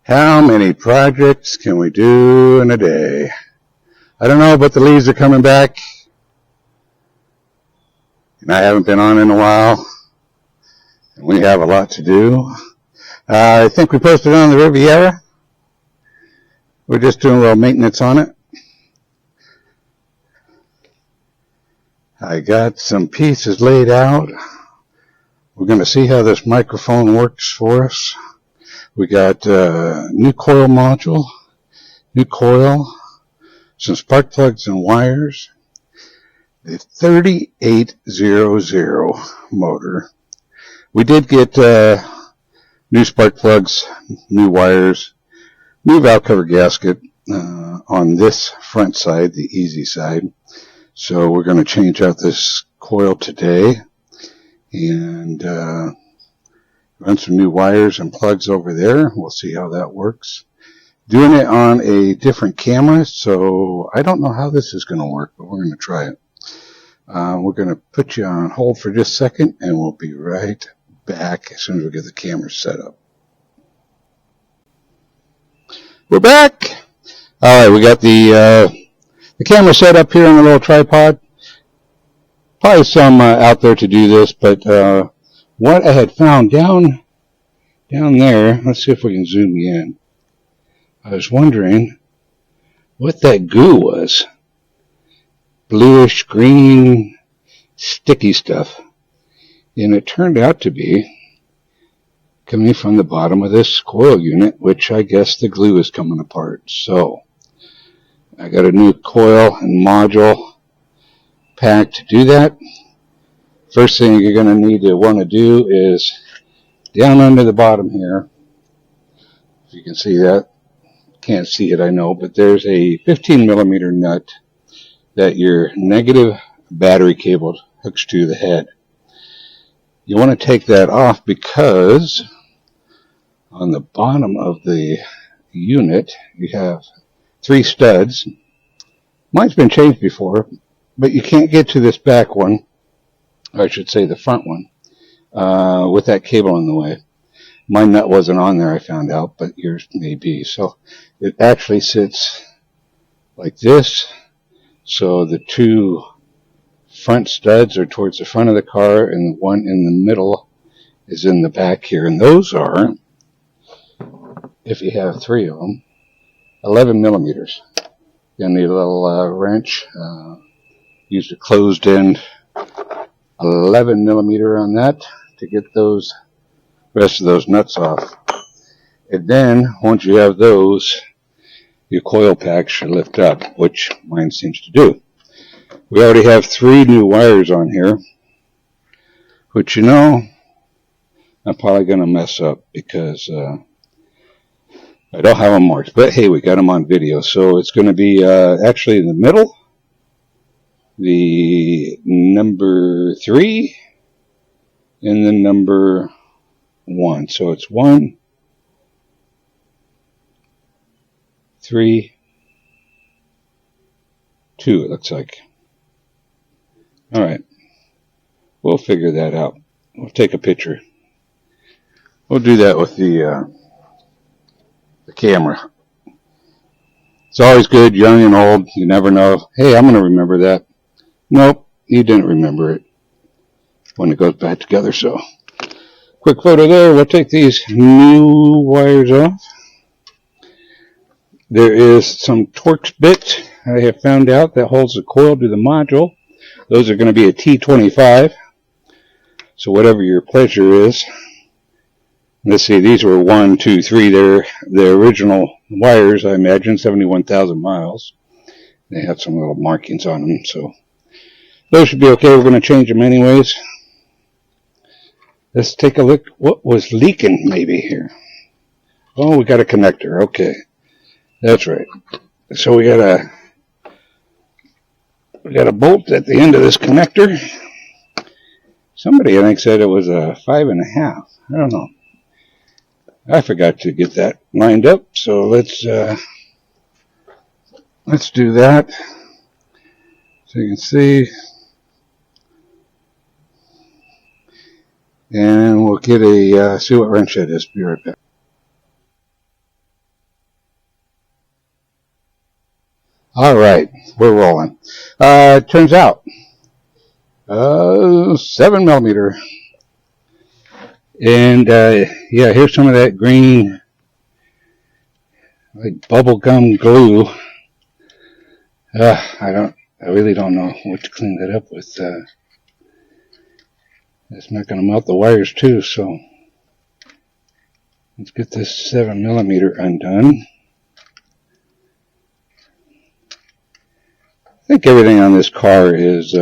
How many projects can we do in a day? I don't know, but the leaves are coming back. And I haven't been on in a while. And we have a lot to do. I think we posted on the Riviera. We're just doing a little maintenance on it. I got some pieces laid out. We're going to see how this microphone works for us. We got new coil module, new coil, some spark plugs and wires, the 3800 motor. We did get new spark plugs, new wires, new valve cover gasket on this front side, the easy side. So we're going to change out this coil today and run some new wires and plugs over there. We'll see how that works. Doing it on a different camera, so I don't know how this is going to work, but we're going to try it. We're going to put you on hold for just a second, and we'll be right back as soon as we get the camera set up. We're back! Alright, we got the camera set up here on the little tripod. Probably some out there to do this, but what I had found down there, let's see if we can zoom in. I was wondering what that goo was. Bluish, green, sticky stuff. And it turned out to be coming from the bottom of this coil unit, which I guess the glue is coming apart. So I got a new coil and module pack to do that. First thing you're going to need to want to do is down under the bottom here, if you can see that, can't see it I know, but there's a 15 millimeter nut that your negative battery cable hooks to the head. You want to take that off because on the bottom of the unit you have 3 studs. Mine's been changed before, but you can't get to this back one, or I should say the front one, with that cable in the way. My nut wasn't on there, I found out, but yours may be. So it actually sits like this. So the 2 front studs are towards the front of the car, and the one in the middle is in the back here. And those are, if you have 3 of them, 11 millimeters. You'll need a little wrench. Use a closed end 11 millimeter on that to get those rest of those nuts off. And then once you have those, your coil pack should lift up, which mine seems to do. We already have 3 new wires on here, which, you know, I'm probably going to mess up because I don't have them marked. But hey, we got them on video, so it's going to be actually in the middle, the number 3, and the number 1. So it's 1, 3, 2, it looks like. Alright. We'll figure that out. We'll take a picture. We'll do that with the camera. It's always good, young and old. You never know. Hey, I'm going to remember that. Nope, you didn't remember it when it goes back together. So, quick photo there. We'll take these new wires off. There is some Torx bit I have found out that holds the coil to the module. Those are going to be a T25. So whatever your pleasure is. Let's see, these were 1, 2, 3. They're the original wires, I imagine, 71,000 miles. They had some little markings on them, so those should be okay. We're going to change them anyways. Let's take a look. What was leaking maybe here? Oh, we got a connector. Okay. That's right. So we got a bolt at the end of this connector. Somebody, I think, said it was a 5.5. I don't know. I forgot to get that lined up, so let's do that. So you can see, and we'll get a see what wrench it is. Be right back. All right, we're rolling. Turns out, 7mm. And, yeah, here's some of that green, like bubble gum glue. I really don't know what to clean that up with. It's not going to melt the wires too, so let's get this 7mm undone. I think everything on this car is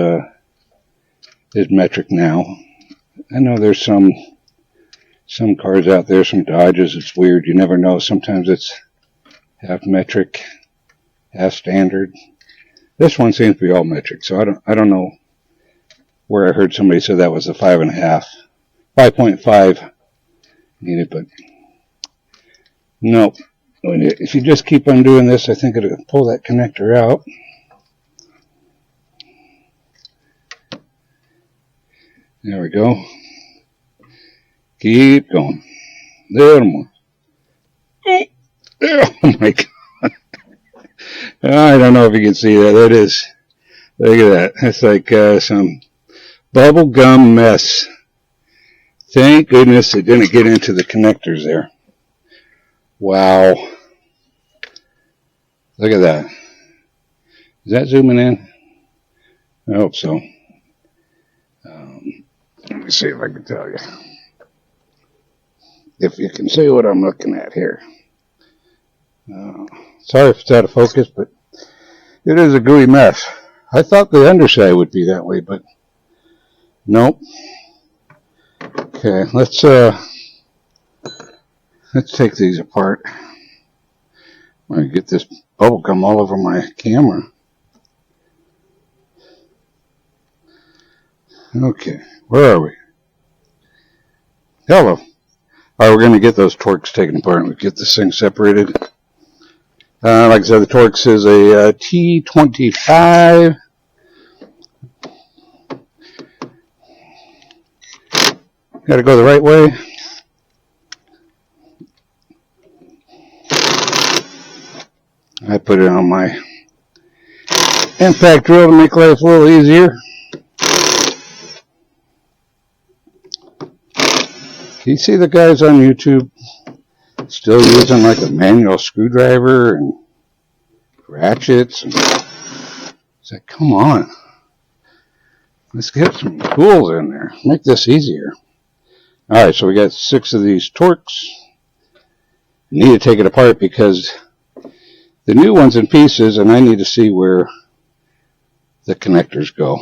metric now. I know there's some cars out there, some Dodges, it's weird. You never know. Sometimes it's half metric, half standard. This one seems to be all metric, so I don't know where I heard somebody say that was a 5.5. 5.5 needed, but no. If you just keep on doing this, I think it'll pull that connector out. There we go. Keep going. A little more. Oh my God. I don't know if you can see that. That is, look at that. It's like some bubble gum mess. Thank goodness it didn't get into the connectors there. Wow. Look at that. Is that zooming in? I hope so. Let me see if I can tell you. If you can see what I'm looking at here. Sorry if it's out of focus, but it is a gooey mess. I thought the underside would be that way, but nope. Okay, let's take these apart. I'm going to get this bubble gum all over my camera. Okay, where are we? Hello. All right, we're going to get those Torx taken apart and get this thing separated. Like I said, the Torx is a T25. Got to go the right way. I put it on my impact drill to make life a little easier. Can you see the guys on YouTube still using like a manual screwdriver and ratchets? It's like, come on. Let's get some tools in there. Make this easier. Alright, so we got 6 of these Torx. I need to take it apart because the new one's in pieces and I need to see where the connectors go.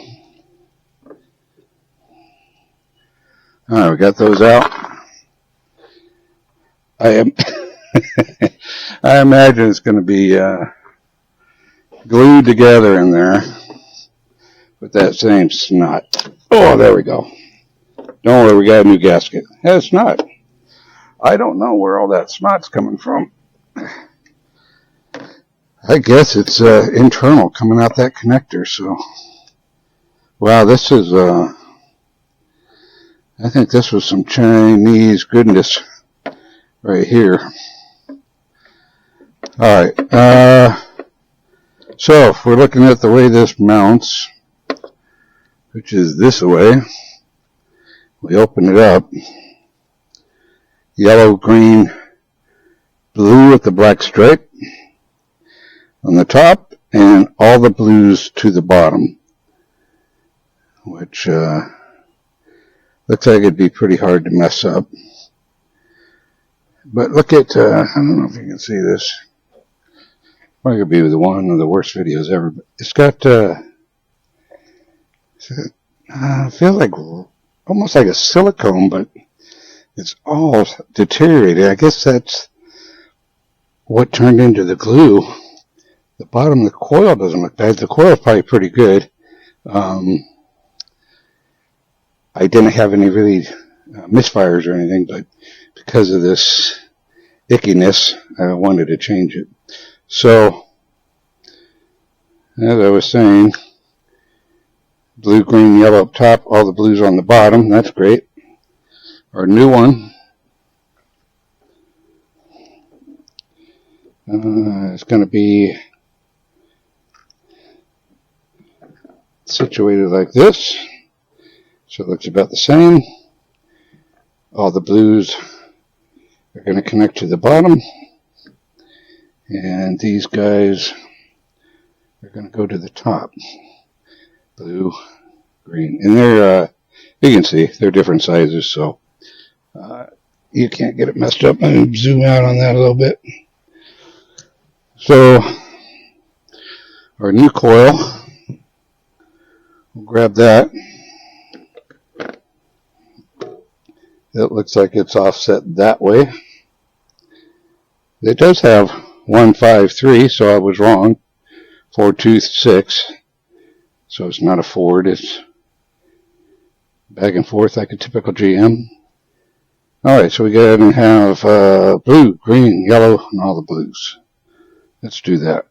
Alright, we got those out. I imagine it's going to be glued together in there with that same snot. Oh, there we go. Don't worry, we got a new gasket. Yeah, it's not. I don't know where all that snot's coming from. I guess it's internal coming out that connector. So, wow, this is I think this was some Chinese goodness right here. Alright, so if we're looking at the way this mounts, which is this way, we open it up, yellow, green, blue with the black stripe on the top, and all the blues to the bottom, which looks like it'd be pretty hard to mess up. But look at, I don't know if you can see this. Probably could be one of the worst videos ever. But it's got, feels like almost like a silicone, but it's all deteriorated. I guess that's what turned into the glue. The bottom of the coil doesn't look bad. The coil's probably pretty good. I didn't have any really misfires or anything, but because of this ickiness, I wanted to change it. So, as I was saying, blue, green, yellow up top, all the blues on the bottom. That's great. Our new one is going to be situated like this. So it looks about the same. All the blues are going to connect to the bottom. And these guys are going to go to the top. Blue, green. And they're, you can see, they're different sizes, so you can't get it messed up. Let me zoom out on that a little bit. So, our new coil, we'll grab that. It looks like it's offset that way. It does have 153, so I was wrong. 426. So it's not a Ford, it's back and forth like a typical GM. Alright, so we go ahead and have blue, green, yellow, and all the blues. Let's do that.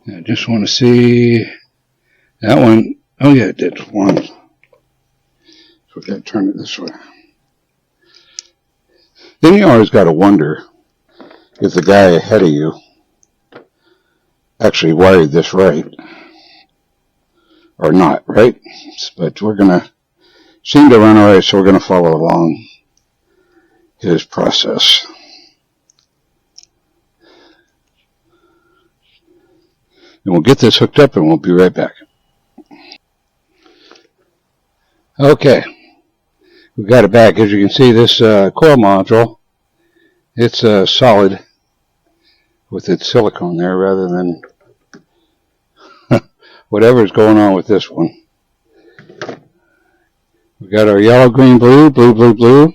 I just want to see that one. Oh yeah, it did one. So we got to turn it this way. Then you always got to wonder if the guy ahead of you actually wired this right or not, right? But we're going to seem to run all right, so we're going to follow along his process. And we'll get this hooked up and we'll be right back. Okay, we got it back. As you can see, this coil module, it's solid with its silicone there rather than whatever's going on with this one. We got our yellow, green, blue, blue, blue, blue.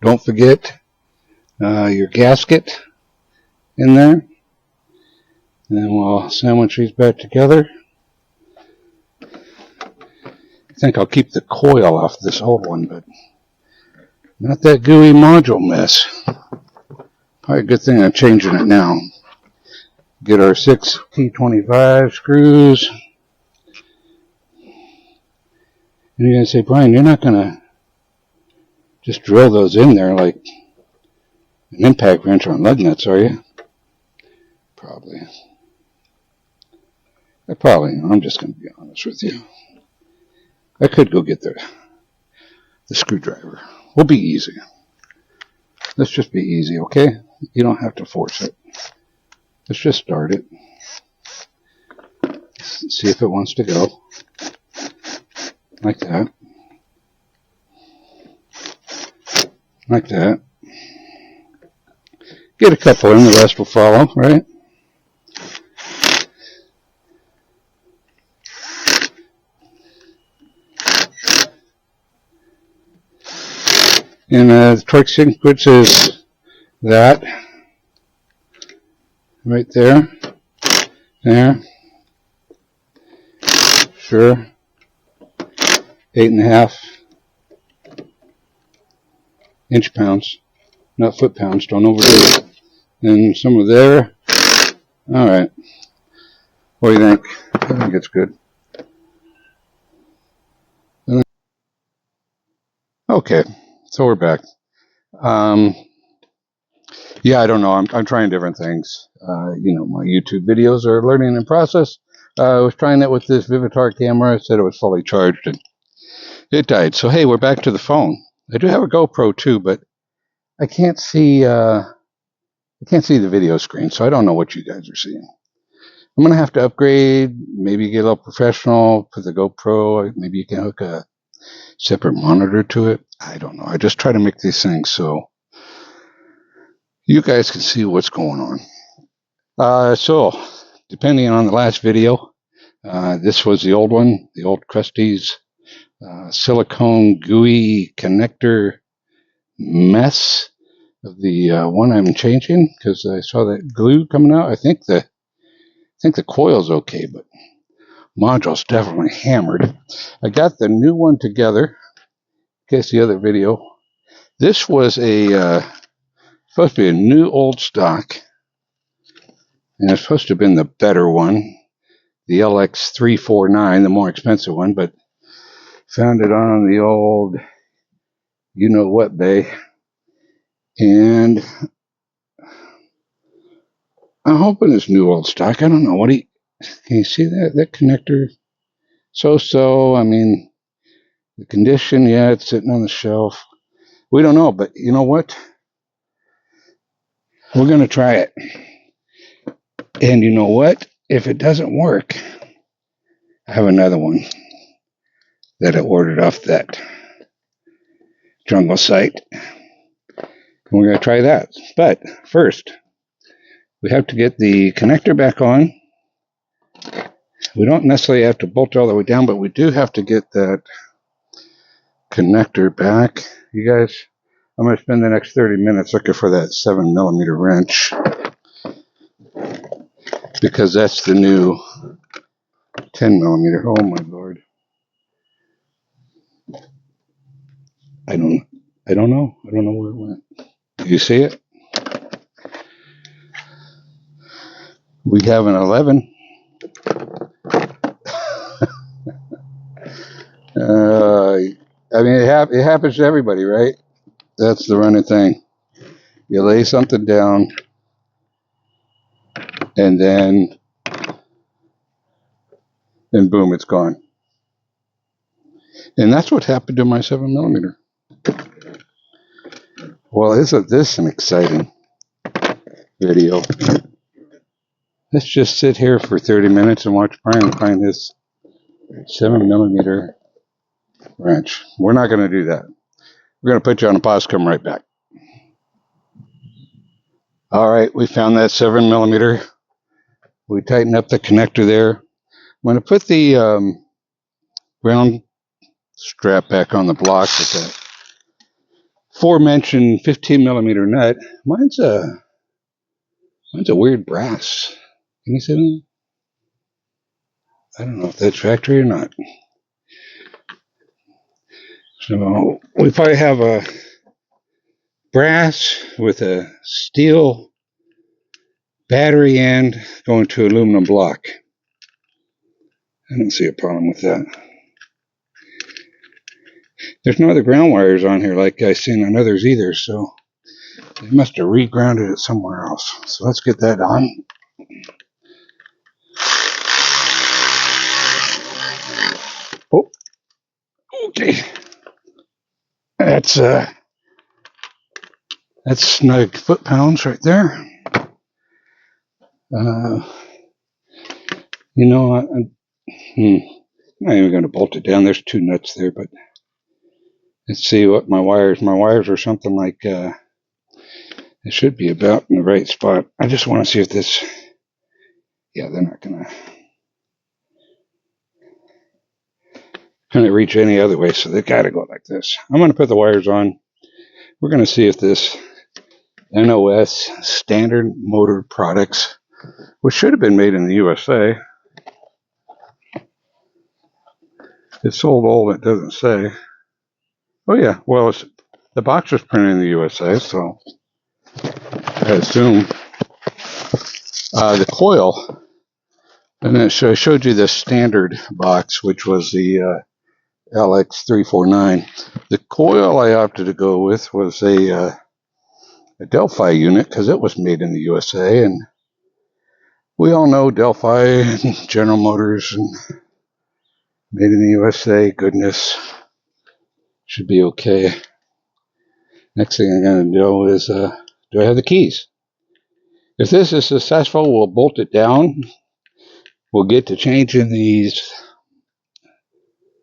Don't forget your gasket in there. And then we'll sandwich these back together. I think I'll keep the coil off this old one, but not that gooey module mess. Probably a good thing I'm changing it now. Get our 6 T25 screws. And you're going to say, Brian, you're not going to just drill those in there like an impact wrench on lug nuts, are you? Probably. I'm just going to be honest with you. I could go get the screwdriver. We'll be easy. Let's just be easy, okay? You don't have to force it. Let's just start it. See if it wants to go. Like that. Like that. Get a couple in, the rest will follow, right? And the torque sequence is that. Right there. There. Sure. 8.5 inch-pounds. Not foot-pounds. Don't overdo it. And somewhere there. Alright. What do you think? I think it's good. Okay. So we're back. Yeah, I don't know. I'm trying different things. You know, my YouTube videos are learning in process. I was trying that with this Vivitar camera. It said it was fully charged and it died. So hey, we're back to the phone. I do have a GoPro too, but I can't see the video screen, so I don't know what you guys are seeing. I'm gonna have to upgrade, maybe get a little professional, put the GoPro, maybe you can hook a separate monitor to it. I don't know. I just try to make these things so you guys can see what's going on. So, depending on the last video, this was the old one, the old Krusty's silicone gooey connector mess of the one I'm changing because I saw that glue coming out. I think the coil's okay, but module's definitely hammered. I got the new one together. In case the other video, this was supposed to be a new old stock, and it's supposed to have been the better one, the LX349, the more expensive one, but found it on the old, you know what, bay, And I'm hoping it's new old stock. I don't know. Can you see that connector? So. I mean, the condition, yeah, it's sitting on the shelf. We don't know, but you know what? We're going to try it. And you know what? If it doesn't work, I have another one that I ordered off that jungle site. And we're going to try that. But first, we have to get the connector back on. We don't necessarily have to bolt all the way down, but we do have to get that connector back. You guys, I'm going to spend the next 30 minutes looking for that 7mm wrench, because that's the new 10mm. Oh my Lord. I don't know. I don't know where it went. Do you see it? We have an 11. I mean, it happens to everybody, right? That's the running thing. You lay something down, and boom, it's gone. And that's what happened to my 7mm. Well, isn't this an exciting video? Let's just sit here for 30 minutes and watch Brian find his 7mm wrench. We're not going to do that. We're going to put you on a pause, come right back. All right, we found that 7mm. We tightened up the connector there. I'm going to put the ground strap back on the block with that aforementioned 15mm nut. Mine's a weird brass. Can you see that? I don't know if that's factory or not. So we probably have a brass with a steel battery end going to aluminum block. I don't see a problem with that. There's no other ground wires on here like I've seen on others either, so they must have regrounded it somewhere else. So let's get that on. Oh, okay. That's snug foot-pounds right there. You know, I'm not even going to bolt it down. There's two nuts there, but let's see what my wires are something like, it should be about in the right spot. I just want to see if this, yeah, they're not going to reach any other way, so they got to go like this. I'm going to put the wires on. We're going to see if this NOS Standard Motor Products, which should have been made in the USA. It's sold old, it doesn't say. Oh yeah, well, the box was printed in the USA, so I assume the coil. And then I showed you the standard box, which was the LX349. The coil I opted to go with was a Delphi unit, because it was made in the USA, and we all know Delphi and General Motors and made in the USA, goodness, should be okay. Next thing I'm going to do is, do I have the keys? If this is successful, we'll bolt it down. We'll get to changing these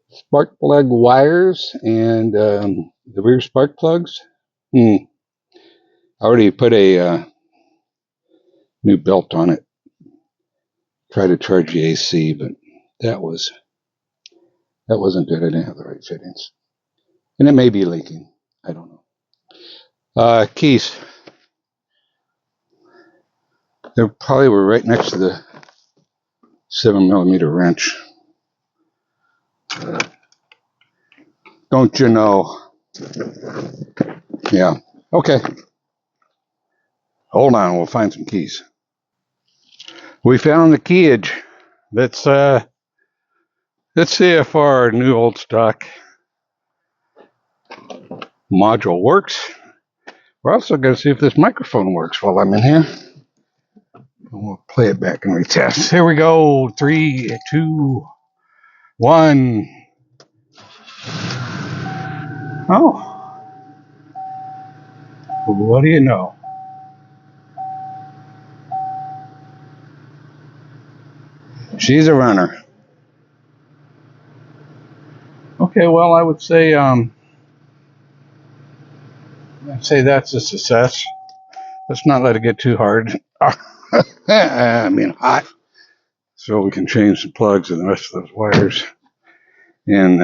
spark plug wires and the rear spark plugs. I already put a new belt on it. Try to charge the AC, but that wasn't good. I didn't have the right fittings, and it may be leaking. I don't know. Keys. They probably were right next to the 7mm wrench. Don't you know? Yeah. Okay. Hold on. We'll find some keys. We found the keyage. Let's see if our new old stock module works. We're also going to see if this microphone works while I'm in here. And we'll play it back and retest. Here we go. 3, 2, 1. Oh. Well, what do you know? She's a runner. Okay, well, I would say I'd say that's a success. Let's not let it get too hard. I mean, hot. So we can change the plugs and the rest of those wires. And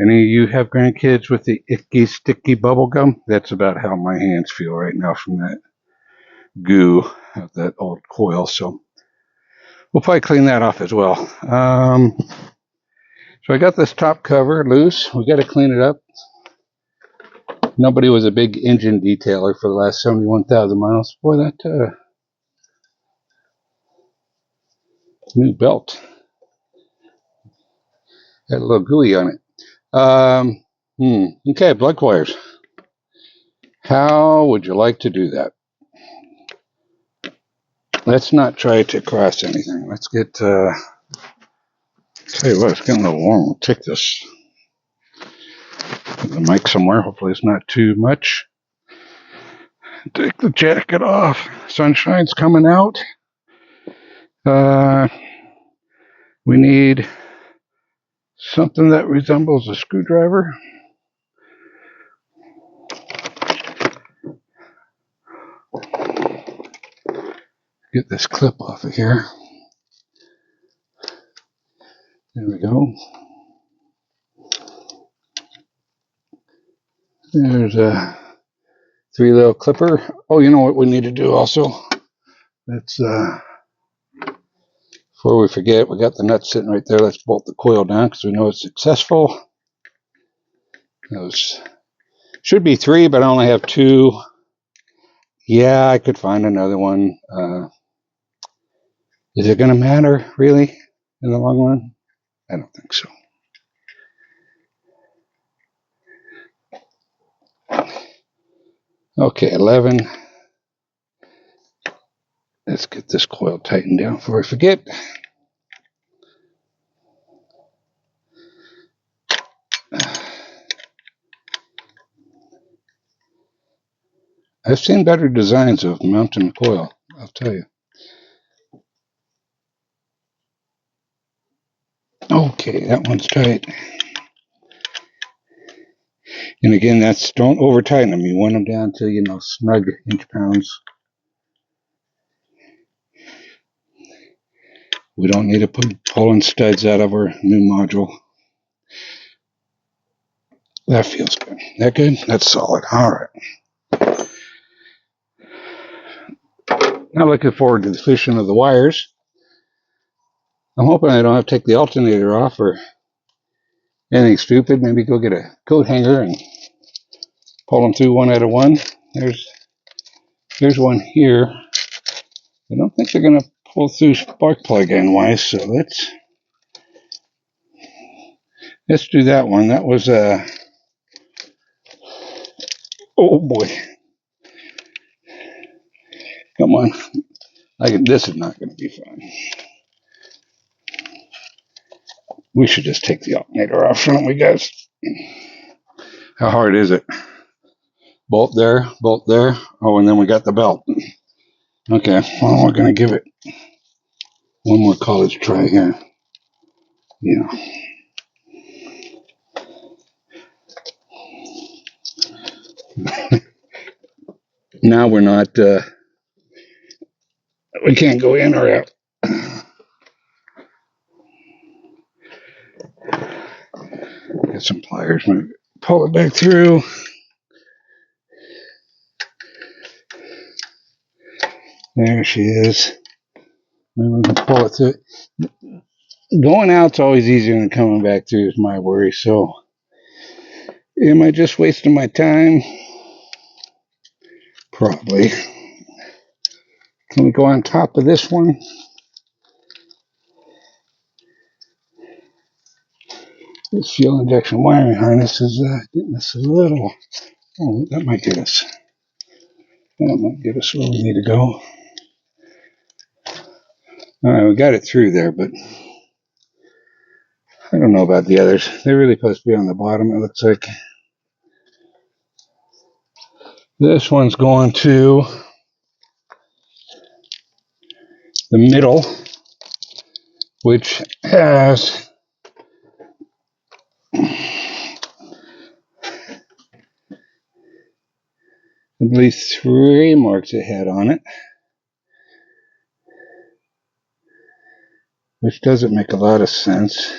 any of you have grandkids with the icky, sticky bubble gum? That's about how my hands feel right now from that goo of that old coil. So we'll probably clean that off as well. So I got this top cover loose. We got to clean it up. Nobody was a big engine detailer for the last 71,000 miles. Boy, that new belt had a little gooey on it. Okay, blood wires. How would you like to do that? Let's not try to cross anything. Let's get, tell you what, it's getting a little warm. We'll take this, put the mic somewhere. Hopefully it's not too much. Take the jacket off. Sunshine's coming out. We need something that resembles a screwdriver. Get this clip off of here. There we go. There's a 3-little clipper. Oh, you know what we need to do also? Let's, before we forget, we got the nut sitting right there. Let's bolt the coil down because we know it's successful. Those should be 3, but I only have 2. Yeah, I could find another one. Is it going to matter, really, in the long run? I don't think so. Okay, 11. Let's get this coil tightened down before I forget. I've seen better designs of mounting coil, I'll tell you. Okay, that one's tight. And again, that's, don't over tighten them. You want them down to, you know, snug inch-pounds. We don't need to put pulling studs out of our new module. That feels good. That good? That's solid. All right. Now looking forward to the fishing of the wires. I'm hoping I don't have to take the alternator off or anything stupid. Maybe go get a coat hanger and pull them through one at a one. There's one here. I don't think they're going to pull through spark plug end wise, so let's do that one. That was oh boy. Come on. This is not going to be fun. We should just take the alternator off, shouldn't we, guys? How hard is it? Bolt there, bolt there. Oh, and then we got the belt. Okay, well, we're going to give it one more college try here. Yeah. Now we're not, we can't go in or out. Get some pliers, maybe pull it back through. There she is. Maybe we can pull it through. Going out's always easier than coming back through is my worry, so am I just wasting my time? Probably. Can we go on top of this one? This fuel injection wiring harness is getting us a little Oh, that might get us. That might get us where we need to go. All right, we got it through there, but I don't know about the others. They're really supposed to be on the bottom, it looks like. This one's going to the middle, which has at least 3 marks ahead on it, which doesn't make a lot of sense.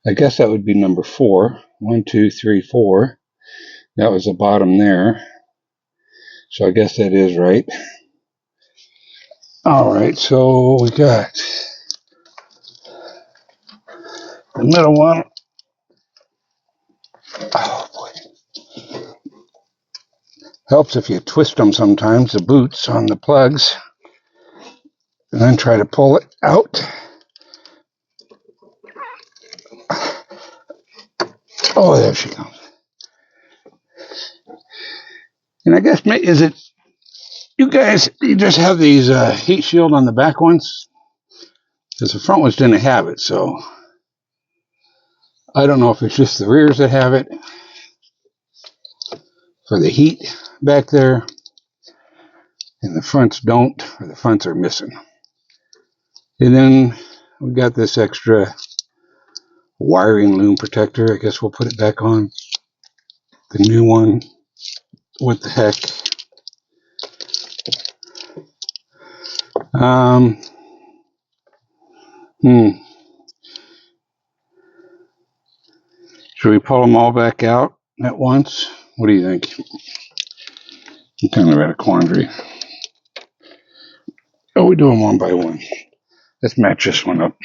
I guess that would be number 4. 1, 2, 3, 4. That was the bottom there. So I guess that is right. All right, so we got the middle one. Oh boy. Helps if you twist them sometimes, the boots on the plugs, and then try to pull it out. Oh, there she goes. And I guess, is it, you guys, you just have these heat shield on the back ones? Because the front ones didn't have it, so I don't know if it's just the rears that have it for the heat back there, and the fronts don't, or the fronts are missing. And then we got this extra wiring loom protector. I guess we'll put it back on. The new one. What the heck? Should we pull them all back out at once? What do you think? I'm kind of at a quandary. Oh, we do them one by one. Let's match this one up.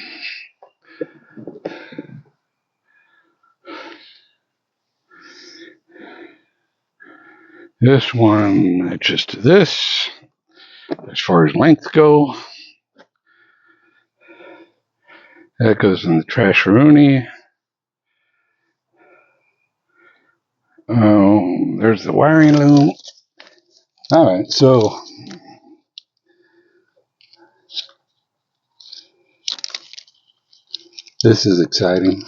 This one matches to this. As far as length go, that goes in the trash-a-rooney. Oh, there's the wiring loom. All right, so this is exciting.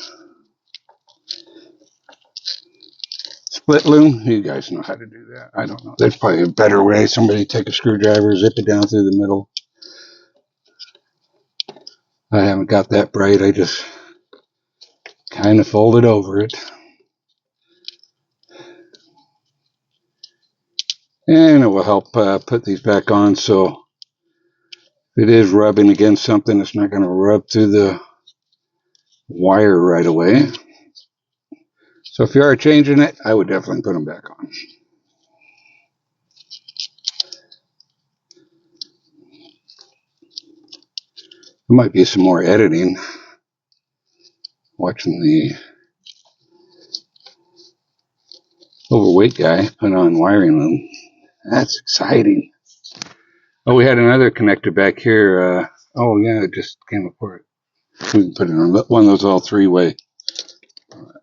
Split loom, you guys know how to do that. I don't know. There's probably a better way. Somebody take a screwdriver, zip it down through the middle. I haven't got that bright. I just kind of folded over it. And it will help put these back on, so if it is rubbing against something, it's not going to rub through the wire right away. So if you are changing it, I would definitely put them back on. There might be some more editing watching the overweight guy put on wiring loom. That's exciting. Oh, we had another connector back here. Oh, yeah, it just came apart. We can put it on one of those all 3-way.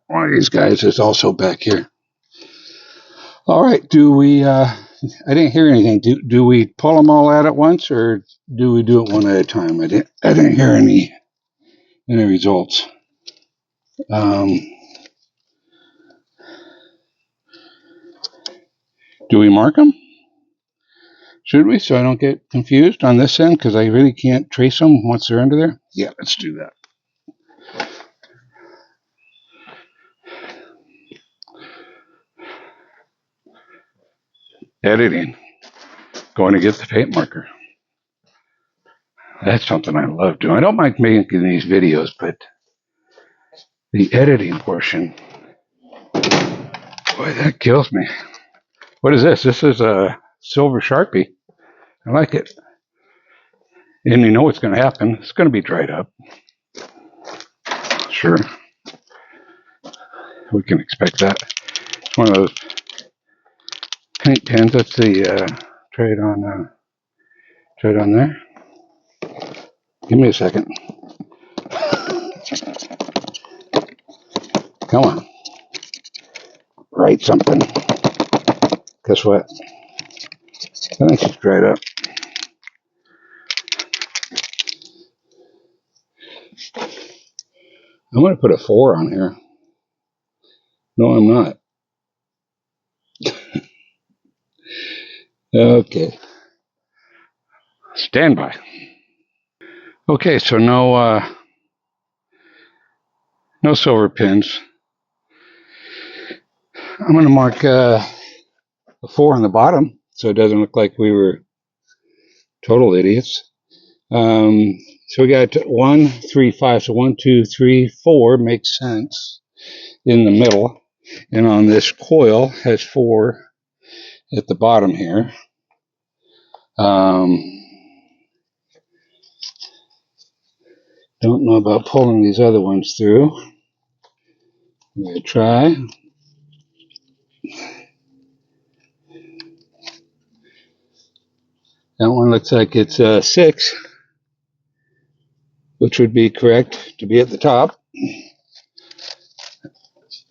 One of these guys is also back here. All right, do we, I didn't hear anything. Do we pull them all out at once, or do we do it one at a time? I didn't hear any results. Do we mark them? Should we, so I don't get confused on this end, because I really can't trace them once they're under there? Yeah, let's do that. Editing. Going to get the paint marker. That's something I love doing. I don't mind making these videos, but the editing portion, boy, that kills me. What is this? This is a silver Sharpie. I like it. And you know what's going to happen. It's going to be dried up. Sure. We can expect that. It's one of those paint pens. Let's see. Try it on there. Give me a second. Come on. write something. Guess what? I think she's dried up. I'm going to put a 4 on here. No, I'm not. Okay. Stand by. Okay, so no silver pins. I'm going to mark a 4 on the bottom so it doesn't look like we were total idiots. So we got 1, 3, 5. So 1, 2, 3, 4 makes sense in the middle. And on this coil has 4 at the bottom here. Don't know about pulling these other ones through. I'm going to try. That one looks like it's 6, which would be correct to be at the top.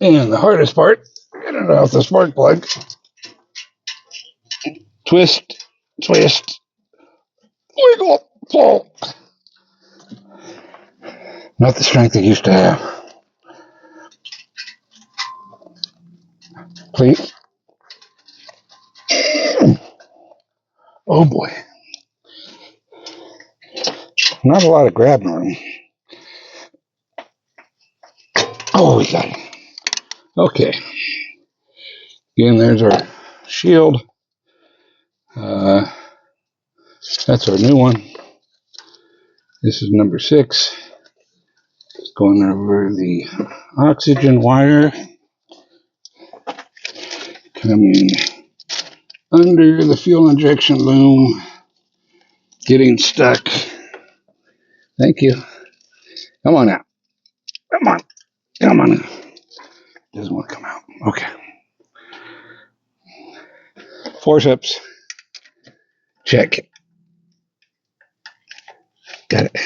And the hardest part, get it off the spark plug. Twist, twist, wiggle, pull. Not the strength it used to have. Please. Oh boy. Not a lot of grabbing room. Oh, we got it. Okay. Again, there's our shield. That's our new one. This is number 6. Going over the oxygen wire. Coming under the fuel injection loom. Getting stuck. Thank you. Come on out. Come on. Come on out. Doesn't want to come out. Okay. Forceps. Check. Got it.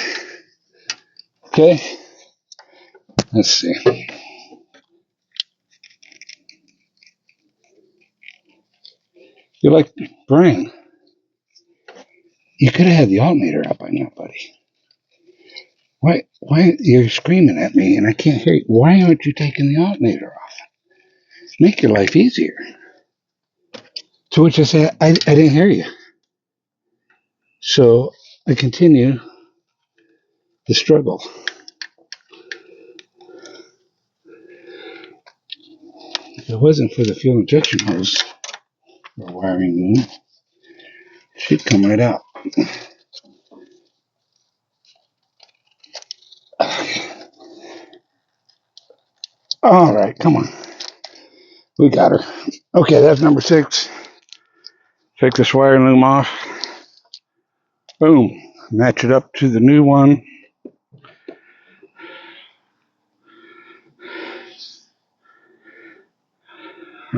Okay. Let's see. You're like, Brian, you could have had the alternator out by now, buddy. Why you're screaming at me and I can't hear you? Why aren't you taking the alternator off? Make your life easier. To which I say, I didn't hear you. So I continue the struggle. If it wasn't for the fuel injection hose or wiring loom, she'd come right out. All right, come on. We got her. Okay, that's number 6. Take this wiring loom off. Boom. Match it up to the new one.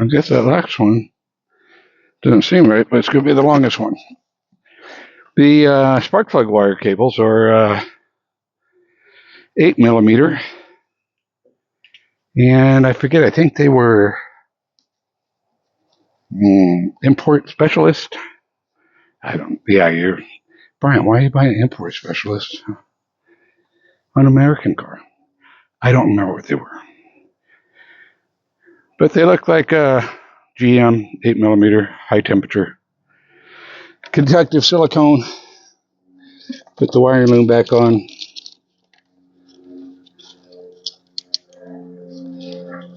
I guess that last one doesn't seem right, but it's going to be the longest one. The spark plug wire cables are 8mm. And I forget, I think they were import specialist. You're Brian, why are you buying an import specialist on an American car? I don't remember what they were. But they look like a GM 8mm high temperature. Conductive silicone. Put the wiring loom back on.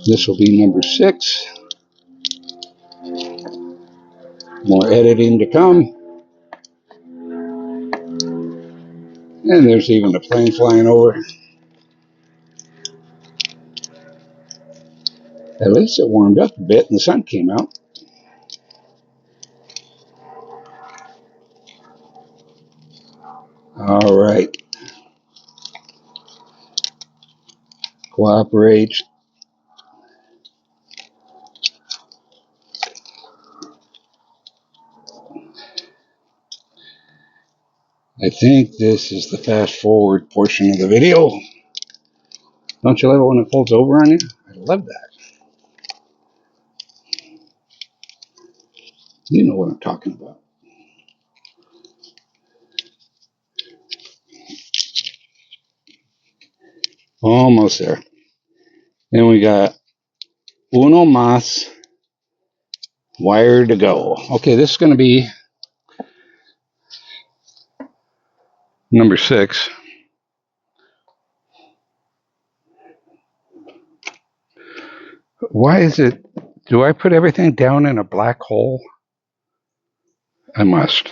This will be number 6. More editing to come. And there's even a plane flying over. At least it warmed up a bit and the sun came out. All right. Cooperate. I think this is the fast forward portion of the video. Don't you love it when it folds over on you? I love that. You know what I'm talking about. Almost there. And we got uno más wire to go. Okay, this is going to be number 6. Why is it? Do I put everything down in a black hole? I must.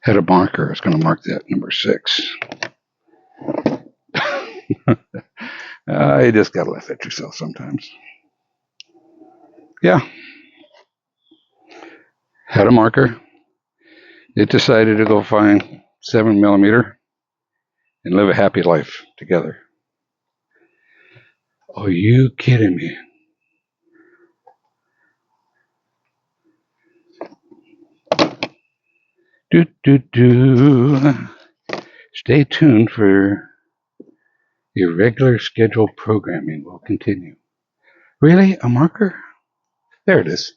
Had a marker. I was going to mark that number 6. You just got to laugh at yourself sometimes. Yeah. Had a marker. It decided to go find 7mm and live a happy life together. Are you kidding me? Stay tuned for your regular scheduled programming. Will continue. Really? A marker? There it is.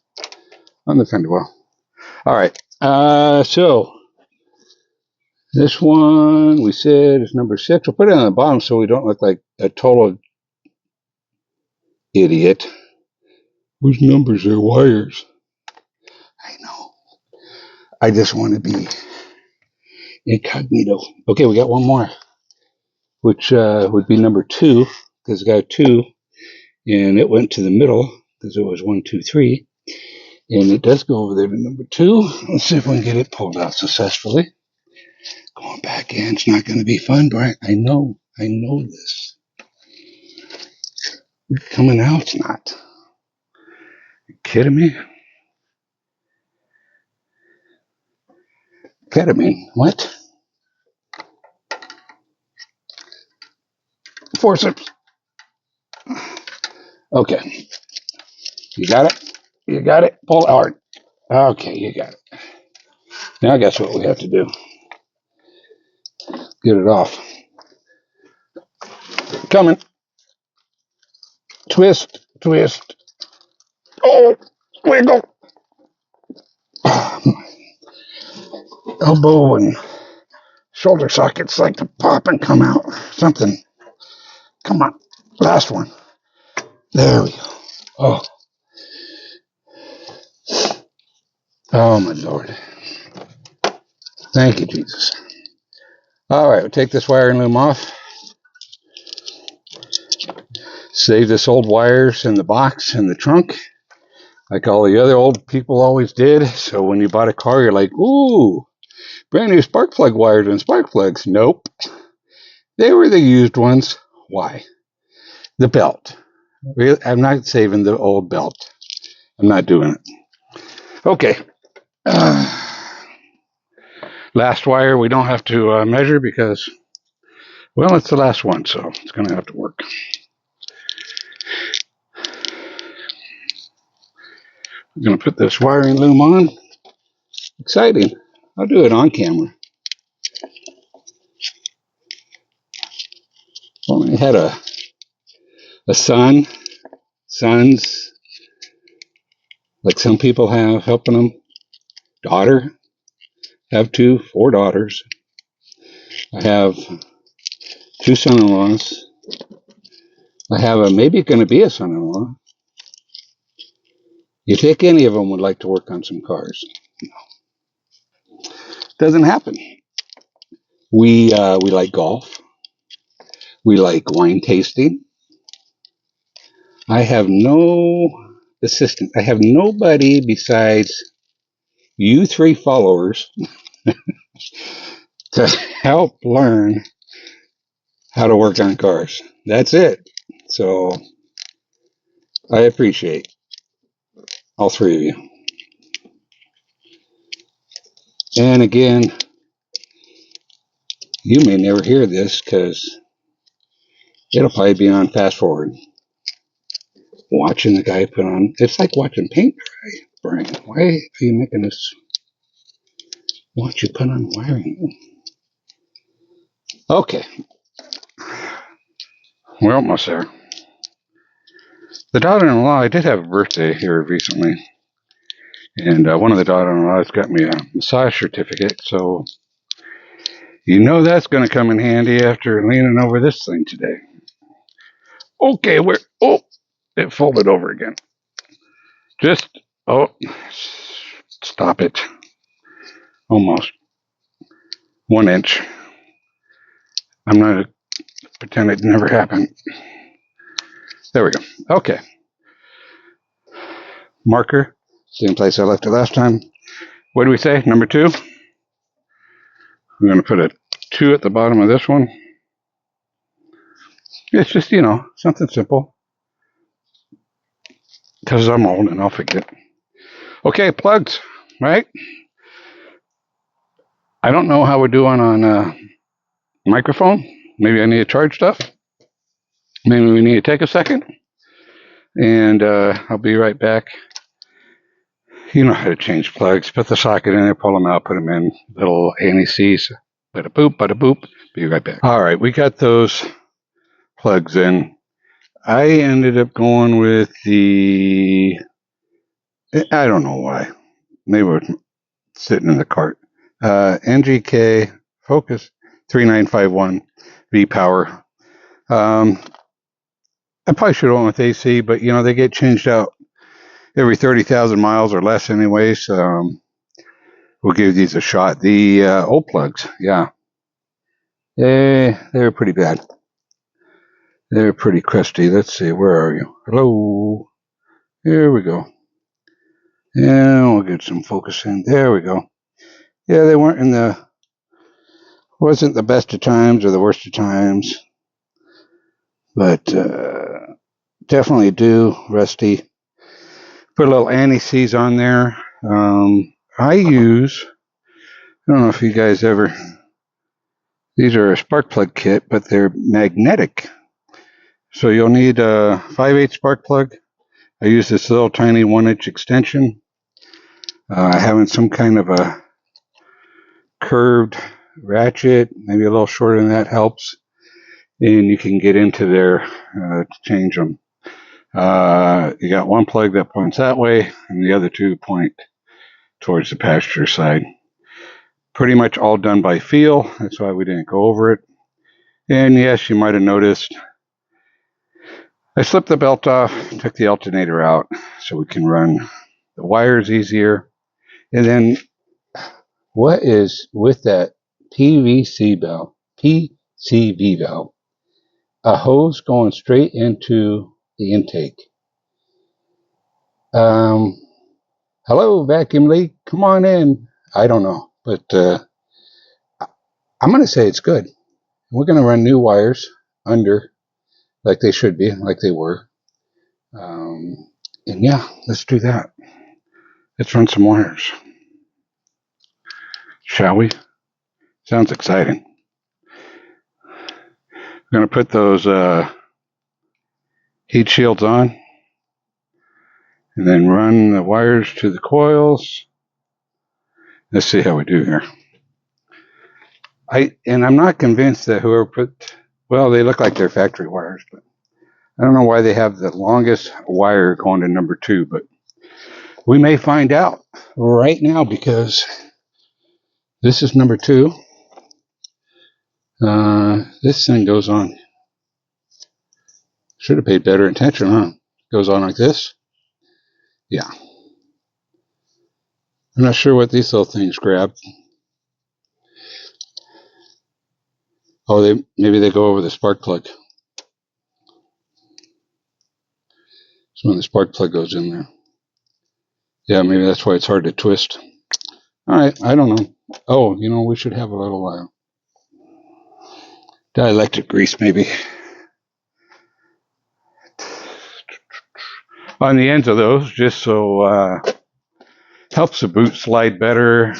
On the fender well. All right. So this one we said is number 6. We'll put it on the bottom so we don't look like a total idiot. Whose numbers are wires? I know. I just want to be incognito. Okay, we got one more, which would be number 2, because it got a 2, and it went to the middle because it was 1, 2, 3, and it does go over there to number 2. Let's see if we can get it pulled out successfully. Going back in, it's not going to be fun, Brian. I know this. Coming out, it's not. You kidding me? Ketamine, what? Forceps. Okay. You got it? You got it? Pull hard. Okay, you got it. Now guess what we have to do? Get it off. Coming. Twist, twist. Oh, wiggle. Elbow and shoulder sockets like to pop and come out. Something. Come on. Last one. There we go. Oh. Oh, my Lord. Thank you, Jesus. All right, we'll take this wiring loom off. Save this old wires in the box in the trunk, like all the other old people always did. So when you bought a car, you're like, ooh, brand new spark plug wires and spark plugs. Nope. They were the used ones. Why? The belt. I'm not saving the old belt. I'm not doing it. Okay. Last wire we don't have to measure because, well, it's the last one, so it's going to have to work. I'm going to put this wiring loom on. Exciting. I'll do it on camera. Well, I had a son, sons, like some people have, helping them. Daughter, have 4 daughters. I have 2 son-in-laws. I have a maybe going to be a son-in-law. You think any of them would like to work on some cars? No. Doesn't happen. We like golf. We like wine tasting. I have no assistant. I have nobody besides you 3 followers to help learn how to work on cars. That's it. So I appreciate all 3 of you. And again, you may never hear this because it'll probably be on fast forward. Watching the guy put on, it's like watching paint dry. Brian, why are you making us watch you put on wiring? Okay. We're almost there. The daughter-in-law, I did have a birthday here recently. And one of the daughter-in-laws got me a massage certificate, so you know that's going to come in handy after leaning over this thing today. Okay, it folded over again. Stop it. Almost 1 inch. I'm not going to pretend it never happened. There we go. Okay. Marker, same place I left it last time. What do we say? Number 2? I'm going to put a 2 at the bottom of this one. It's just, something simple. Because I'm old and I'll forget. Okay, plugs, right? I don't know how we're doing on microphone. Maybe I need to charge stuff. Maybe we need to take a second. And I'll be right back. You know how to change plugs. Put the socket in there, pull them out, put them in little anti-seize. Bada boop, bada boop. Be right back. All right, we got those plugs in. I ended up going with I don't know why. They were sitting in the cart. NGK Focus 3951 V-Power. I probably should have went with AC, but they get changed out every 30,000 miles or less anyways. We'll give these a shot. The old plugs, yeah. They're pretty bad. They're pretty crusty. Let's see, where are you? Hello. Here we go. And we'll get some focus in. There we go. Yeah, they wasn't the best of times or the worst of times, but definitely rusty. Put a little anti-seize on there. I don't know if you guys these are a spark plug kit, but they're magnetic. So you'll need a 5/8 spark plug. I use this little tiny 1-inch extension. Having some kind of a curved ratchet, maybe a little shorter than that, helps. And you can get into there to change them. You got one plug that points that way, and the other 2 point towards the passenger side. Pretty much all done by feel. That's why we didn't go over it. And yes, you might have noticed I slipped the belt off, took the alternator out so we can run the wires easier. And then what is with that PCV valve? A hose going straight into the intake. Hello, vacuum leak, come on in. I don't know, but I'm going to say it's good. We're going to run new wires under, like they should be, like they were. And yeah, let's do that. Let's run some wires. Shall we? Sounds exciting. We're going to put those heat shields on and then run the wires to the coils. Let's see how we do here. I'm not convinced that whoever they look like they're factory wires, but I don't know why they have the longest wire going to number 2, but we may find out right now because this is number 2. This thing goes on. Should have paid better attention, huh? Goes on like this. Yeah. I'm not sure what these little things grab. Oh, maybe they go over the spark plug. So when the spark plug goes in there. Yeah, maybe that's why it's hard to twist. All right, I don't know. Oh, we should have a little dielectric grease maybe on the ends of those, just so helps the boot slide better.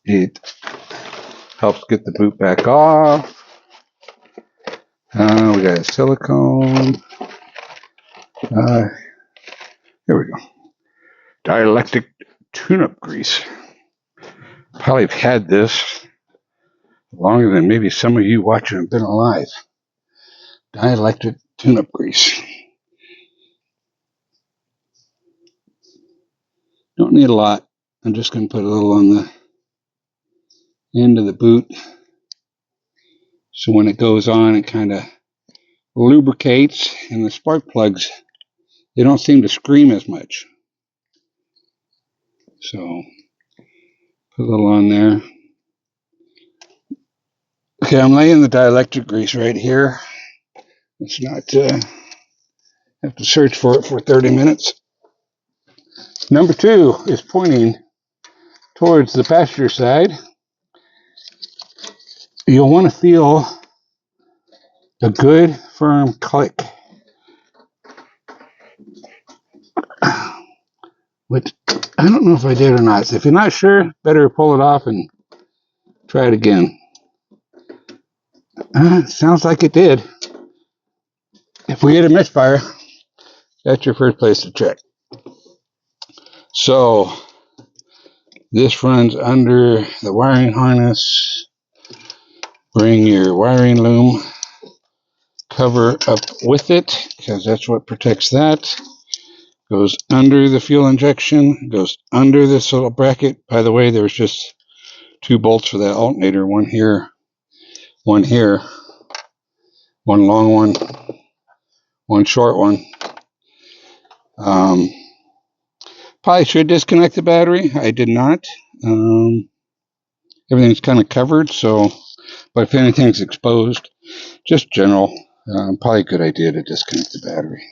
It helps get the boot back off. We got silicone. Here we go. Dielectric tune-up grease. Probably have had this longer than maybe some of you watching have been alive. Dielectric tune-up grease. Don't need a lot. I'm just going to put a little on the end of the boot. So when it goes on, it kind of lubricates, and the spark plugs, they don't seem to scream as much. So put a little on there. Okay, I'm laying the dielectric grease right here. Let's not have to search for it for 30 minutes. Number 2 is pointing towards the passenger side. You'll want to feel a good firm click, which I don't know if I did or not. So if you're not sure, better pull it off and try it again. Sounds like it did. If we get a misfire, that's your first place to check. So this runs under the wiring harness. Bring your wiring loom cover up with it, because that's what protects that. Goes under the fuel injection, goes under this little bracket. By the way, there's just 2 bolts for that alternator, one here, one here, one long one, one short one. Probably should disconnect the battery. I did not. Everything's kind of covered, so, but if anything's exposed, just general, probably a good idea to disconnect the battery.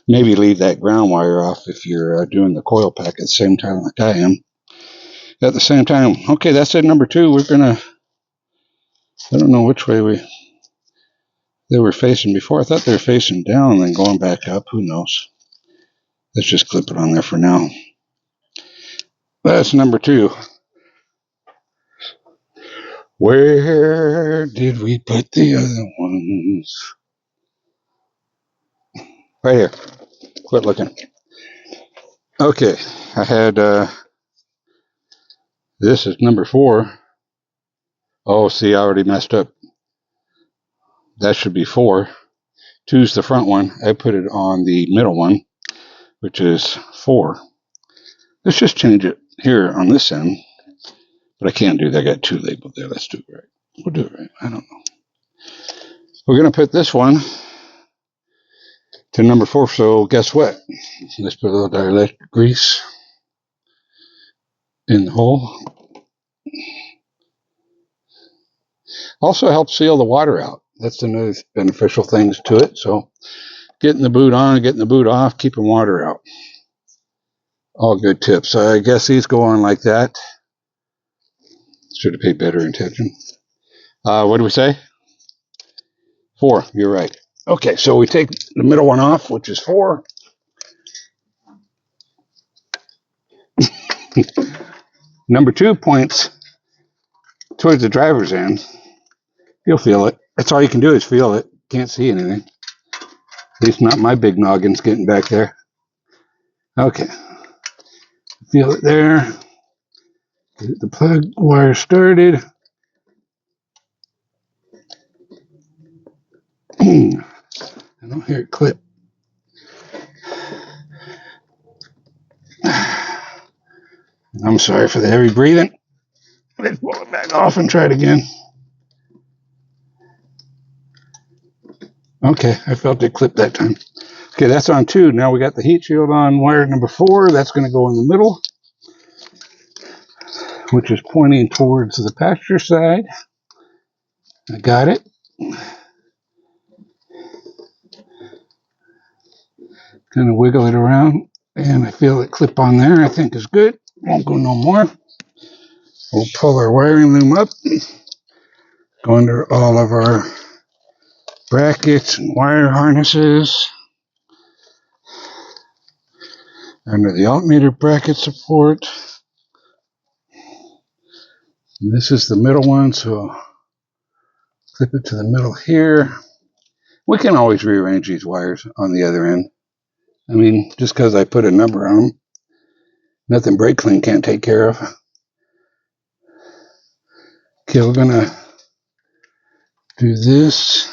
Maybe leave that ground wire off if you're doing the coil pack at the same time like I am. At the same time, okay, that's it. Number 2. We're gonna, I don't know which way they were facing before. I thought they were facing down and then going back up. Who knows? Let's just clip it on there for now. That's number 2. Where did we put the other ones? Right here. Quit looking. Okay, I had, this is number 4. Oh, see, I already messed up. That should be 4. 2's the front one. I put it on the middle one, which is 4. Let's just change it here on this end. But I can't do that. I got 2 labeled there. Let's do it right. We'll do it right. I don't know. We're going to put this one to number 4. So guess what? Let's put a little dielectric grease in the hole. Also helps seal the water out. That's another beneficial things to it. So getting the boot on, getting the boot off, keeping water out. All good tips. I guess these go on like that. Should have paid better attention. What do we say? 4. You're right. Okay, so we take the middle one off, which is 4. Number 2 points towards the driver's end. You'll feel it. That's all you can do is feel it. Can't see anything. At least not my big noggin's getting back there. Okay. Feel it there. Get the plug wire started. I don't hear it clip. I'm sorry for the heavy breathing. Let's pull it back off and try it again. Okay, I felt it clip that time. Okay, that's on 2. Now we got the heat shield on wire number 4. That's going to go in the middle, which is pointing towards the passenger side. I got it. Kind of wiggle it around, and I feel it clip on there. I think is good. Won't go no more. We'll pull our wiring loom up, go under all of our brackets and wire harnesses, under the alternator bracket support. And this is the middle one, so clip it to the middle here. We can always rearrange these wires on the other end. I mean, just because I put a number on them, nothing brake clean can't take care of. Okay, we're going to do this.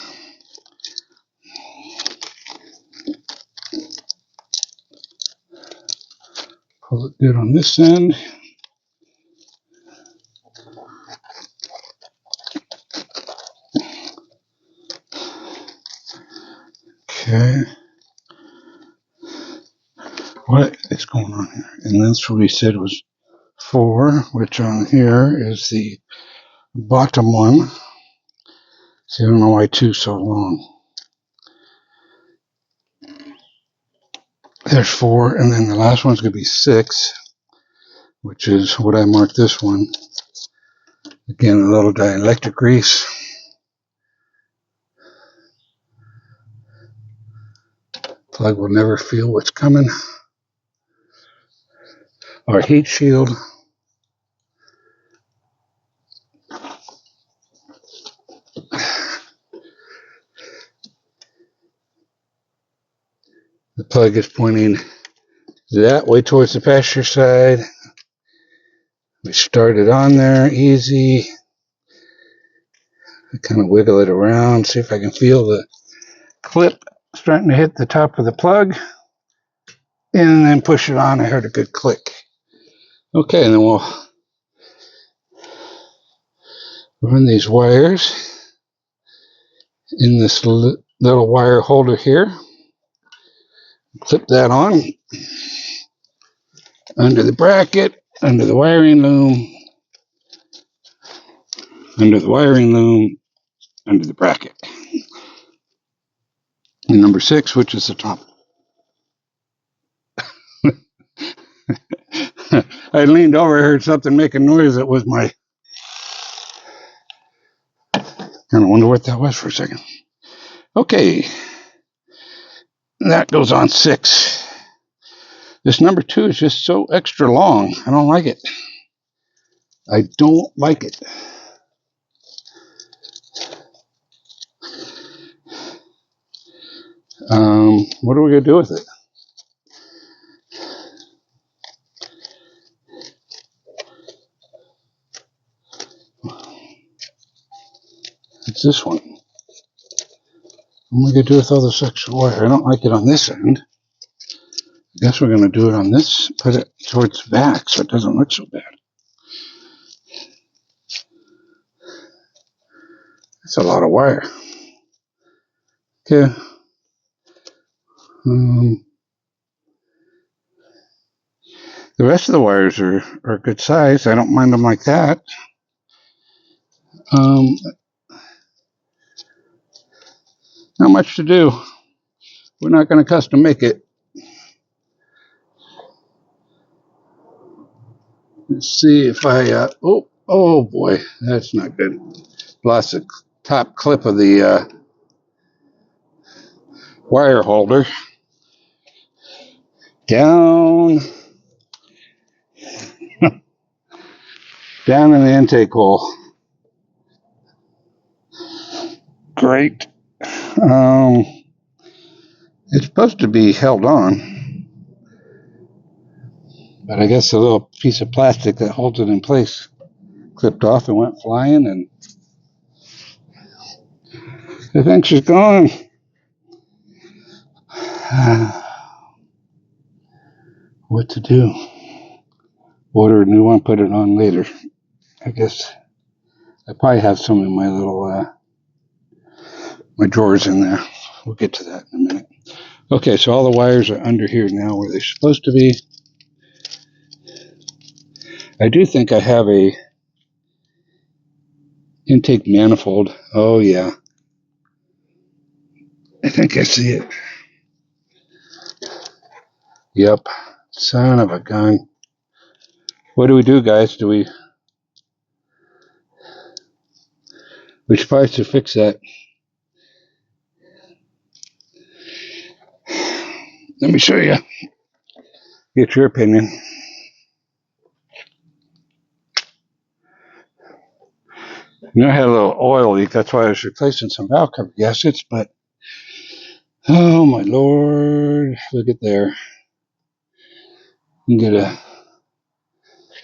Pull it Do it on this end. Okay. What is going on here? And that's what we said was 4, which on here is the bottom one. See, I don't know why 2 is so long. There's 4, and then the last one's going to be 6, which is what I marked this one. Again, a little dielectric grease. Plug will never feel what's coming. Our heat shield. The plug is pointing that way towards the passenger side. We start it on there, easy. I kind of wiggle it around, see if I can feel the clip starting to hit the top of the plug. And then push it on. I heard a good click. Okay, and then we'll run these wires in this little wire holder here. Clip that on under the bracket, under the wiring loom, under the wiring loom, under the bracket. And number 6, which is the top. I leaned over, I heard something make a noise. That was my... Kind of wonder what that was for a second. Okay. That goes on 6. This number 2 is just so extra long. I don't like it. I don't like it. What are we going to do with it? It's this one. What am I going to do with all this extra wire? I don't like it on this end. I guess we're going to do it on this, put it towards the back so it doesn't look so bad. That's a lot of wire. Okay. The rest of the wires are good size. I don't mind them like that. Not much to do. We're not going to custom make it. Let's see if I, oh boy, that's not good. Lost the top clip of the wire holder. Down. Down in the intake hole. Great. It's supposed to be held on, but I guess the little piece of plastic that holds it in place clipped off and went flying, and I think she's gone. What to do? Order a new one, put it on later. I guess I probably have some in my little my drawers in there. We'll get to that in a minute. Okay, so all the wires are under here now where they're supposed to be. I do think I have a intake manifold. Oh yeah, I think I see it. Yep, son of a gun. What do we do, guys? We should probably fix that. Let me show you. Get your opinion. You know, I had a little oil leak. That's why I was replacing some valve cover gaskets. But oh my lord, look at there. You can get a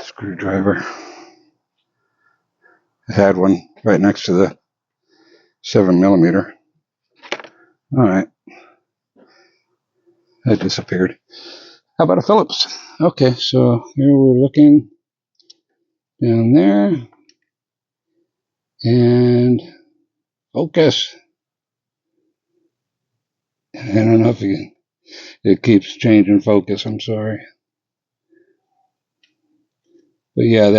screwdriver. I had one right next to the 7mm. All right, that disappeared. How about a Phillips? Okay, so here we're looking down there. And focus. I don't know if it keeps changing focus. I'm sorry. But yeah,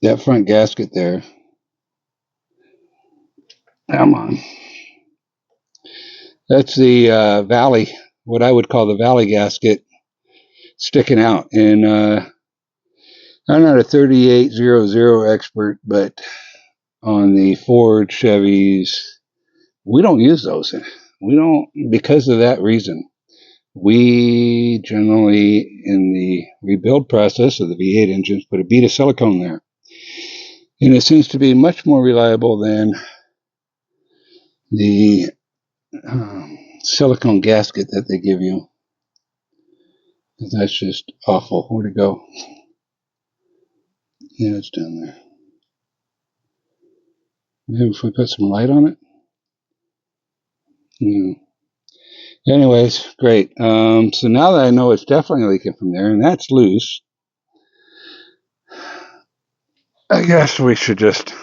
that front gasket there. Come on. That's the valley, what I would call the valley gasket, sticking out. And I'm not a 3800 expert, but on the Ford, Chevys, we don't use those. We don't, because of that reason. We generally, in the rebuild process of the V8 engines, put a bead of silicone there. And it seems to be much more reliable than the silicone gasket that they give you. That's just awful. Where'd it go? Yeah, it's down there. Maybe if we put some light on it? Yeah. Anyways, great. So now that I know it's definitely leaking from there, and that's loose, I guess we should just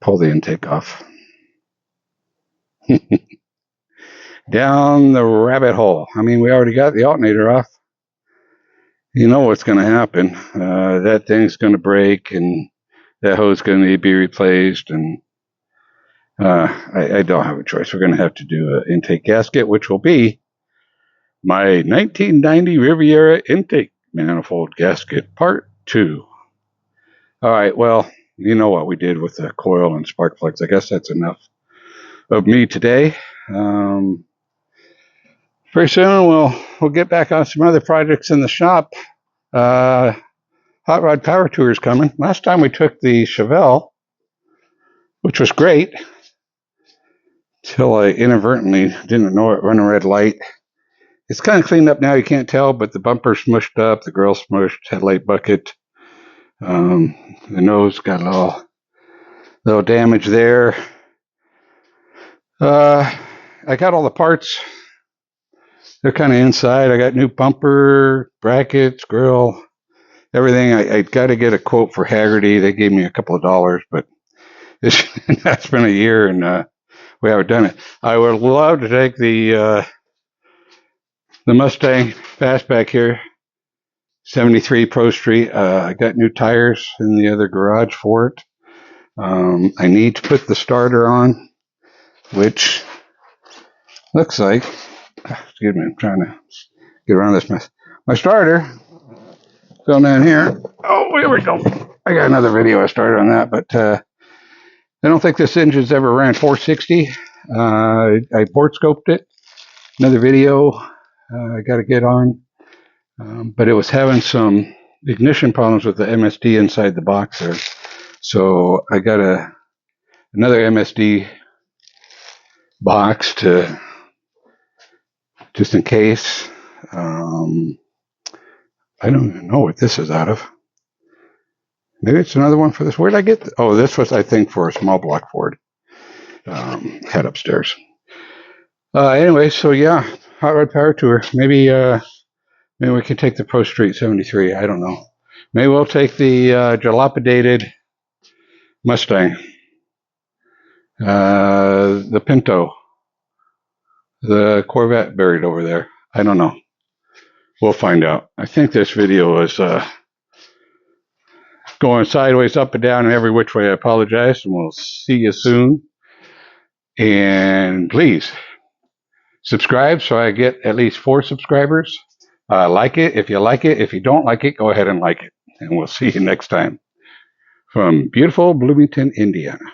pull the intake off. Down the rabbit hole. I mean, we already got the alternator off. You know what's going to happen. That thing's going to break, and that hose is going to need to be replaced, and I don't have a choice. We're going to have to do an intake gasket, which will be my 1990 Riviera intake manifold gasket part 2. All right, well, you know what we did with the coil and spark plugs. I guess that's enough of me today. Pretty soon we'll get back on some other projects in the shop. Hot Rod Power Tour is coming. Last time we took the Chevelle, which was great, till I inadvertently didn't know it run a red light. It's kind of cleaned up now, you can't tell, but the bumper smushed up, the grill smushed, headlight bucket, the nose got a little damage there. I got all the parts. They're kind of inside. I got new bumper, brackets, grill, everything. I got to get a quote for Haggerty. They gave me a couple of dollars, but that's been a year, and we haven't done it. I would love to take the Mustang Fastback here, 73 Pro Street. I got new tires in the other garage for it. I need to put the starter on, which looks like, excuse me, I'm trying to get around this mess. My starter fell down here. Oh, here we go. I got another video I started on that, but I don't think this engine's ever ran 460. I port scoped it. Another video I got to get on. But it was having some ignition problems with the MSD inside the box there. So I got another MSD box to, just in case. I don't even know what this is out of. Maybe it's another one for this. Where did I get this? Oh, this was, I think, for a small block Ford. Had upstairs. Anyway, so yeah, Hot Rod Power Tour. Maybe we can take the Pro Street 73. I don't know. Maybe we'll take the dilapidated Mustang, the Pinto, the Corvette buried over there. I don't know. We'll find out. I think this video is going sideways, up and down, and every which way. I apologize, and we'll see you soon. And please subscribe so I get at least 4 subscribers. Like it if you like it. If you don't like it, go ahead and like it. And we'll see you next time from beautiful Bloomington, Indiana.